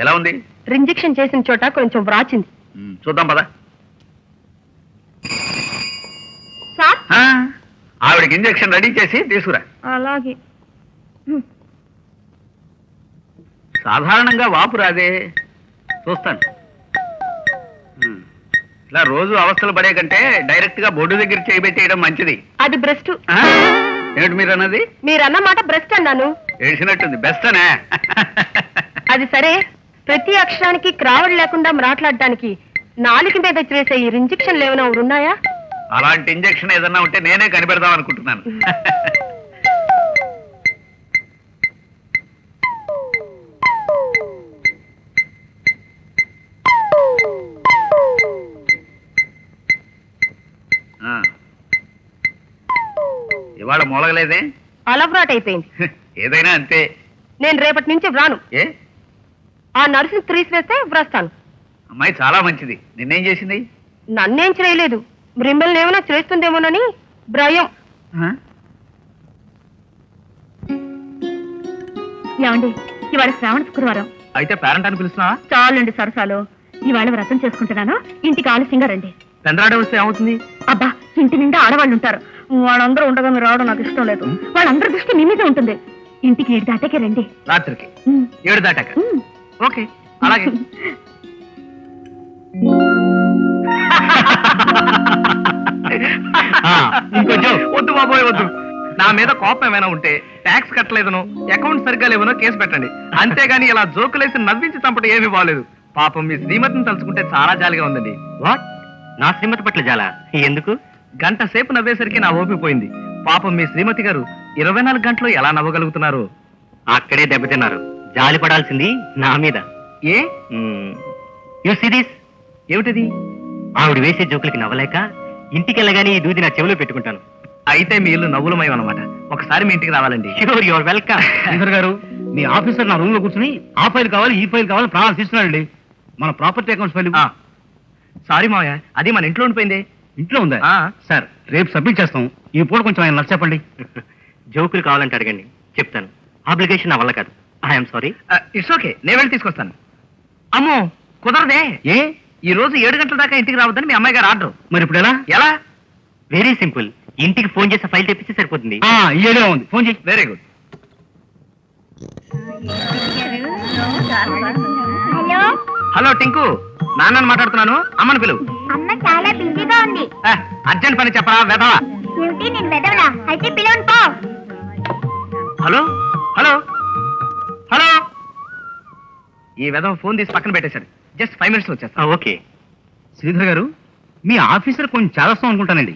ఎలా ఉంది? ఇంజెక్షన్ చేసిన చోట కొంచెం వ్రాచింది. చూద్దాం పద. సార్ ఆవిడకి ఇంజెక్షన్ రెడీ చేసి తీసుకురా. అలాగే. సాధారణంగా వాపు రాదే, చూస్తాను. ఇలా రోజు అవస్థలు పడే కంటే డైరెక్ట్ గా బొడ్డు దగ్గర చేయబెట్టేయడం మంచిది. అది బ్రెస్ట్. ఏమిటి మీరు అన్నది? మీరన్న మాట బ్రెస్ట్ అన్నాను. ఏడ్చినట్టుంది. బెస్ట్ అనే. అది సరే, ప్రతి అక్షరానికి క్రావడి లేకుండా మాట్లాడడానికి నాలుక మీద చేసే ఈ ఇంజెక్షన్లు ఏమైనా ఉన్నాయా? అలాంటి ఇంజెక్షన్ ఏదన్నా ఉంటే నేనే కనిపెడదాం అనుకుంటున్నాను. ఇవాళ మొలగలేదే? అలవాటు అయిపోయింది. ఏదైనా అంతే. నేను రేపటి నుంచి వ్రాను. ఏ? ఆ నర్సుని తీసివేస్తే వ్రాస్తాను. అమ్మాయి చాలా మంచిది. నిన్నేం చేసింది? నన్నేం చేయలేదు, మిమ్మల్ని ఏమైనా చేస్తుందేమోనని భయం. ఏమండి, ఇవాళ శ్రావణ శుక్రవారం. అయితే పేరెంట్ అని పిలుస్తున్నావా? చాలండి సరసాలు. ఇవాళ వ్రతం చేసుకుంటున్నాను, ఇంటికి ఆలస్యంగా రండి. చంద్రాడ వస్తే ఏమవుతుంది? అబ్బా, ఇంటి నిండా ఆడవాళ్ళు ఉంటారు. వాళ్ళందరూ ఉండగా మీరు రావడం నాకు ఇష్టం లేదు. వాళ్ళందరి దృష్టి మీ మీదే ఉంటుంది. ఇంటికి 7 దాటాకే రండి. రాత్రికి 7 దాటాక? ఓకే, అలాగే. ఇంకొంచెం వద్దు బాబోయ్, వద్దు. నా మీద కోపం ఏమైనా ఉంటే ట్యాక్స్ కట్టలేదనో, అకౌంట్ సరిగ్గా లేవనో కేసు పెట్టండి. అంతేగాని ఇలా జోకులేసి నవ్వించి చంపడం ఏమీ బాగలేదు. పాపం మీ శ్రీమతిని తలుచుకుంటే చాలా జాలిగా ఉందండి. వాట్? నా శ్రీమతి పట్ల జాలా? ఎందుకు? గంట సేపు నవ్వేసరికి నా ఓపిపోయింది. పాపం మీ శ్రీమతి గారు 24 గంటలు ఎలా నవ్వగలుగుతున్నారు? అక్కడే దెబ్బతిన్నారు. జాలి పడాల్సింది నా మీద. ఏ? You see this? ఏమిటిది? ఆవిడ వేసే జోకులకి నవ్వలేక ఇంటికి వెళ్ళగానే ఈ దూది నా చెవిలో పెట్టుకుంటాను. అయితే మీ ఇల్లు నవ్వులమయం అన్నమాట. ఒకసారి మీ ఇంటికి రావాలండి. Sure, your welcome. శ్రీధర్ గారు, మీ ఆఫీసర్ నా రూమ్ లో కూర్చుని ఆ ఫైల్ కావాలి, ఈ ఫైల్ కావాలి ప్రాణాలు తీస్తున్నాడండి. మన ప్రాపర్టీ అకౌంట్స్ ఫైల్. సారీ మావయ్య, అది మన ఇంట్లో ఉండిపోయింది. ఇంట్లో ఉందా? సార్, రేపు సబ్మిట్ చేస్తాం. ఈ పూట కొంచెం ఆయన నచ్చ చెప్పండి. జోకులు కావాలంటే అడగండి, చెప్తాను. అప్లికేషన్ నా వల్ల కాదు. I'm sorry. ఇట్స్ ఓకే, నేను వెళ్ళి తీసుకొస్తాను. అమ్మో, కుదరదే. ఏ? ఈ రోజు 7 గంటల దాకా ఇంటికి రావద్దని మీ అమ్మాయి గారు ఆర్డర్. మరి ఇప్పుడు ఎలా? ఎలా? Very simple. ఇంటికి ఫోన్ చేసి ఫైల్ తెప్పిస్తే సరిపోతుంది. ఏదో ఉంది, ఫోన్ చేసి. Very good. Hello hello Tinku, నాన్నని మాట్లాడుతున్నాను. అమ్మని పిలువు. అమ్మ చాలా బిజీగా ఉంది. అర్జెంట్ పని చెప్పరా వెధవా. ఏమిటి, నేను వెదవలా? అయితే పిలవను పో. Hello hello hello. ఈ వెధవ ఫోన్ తీసి పక్కన పెట్టేశాడు. జస్ట్ 5 minutes వచ్చేస్తా. ఓకే. శ్రీధర్ గారు, మీ ఆఫీసర్ కొంచెం చేదస్తాం అనుకుంటానండి.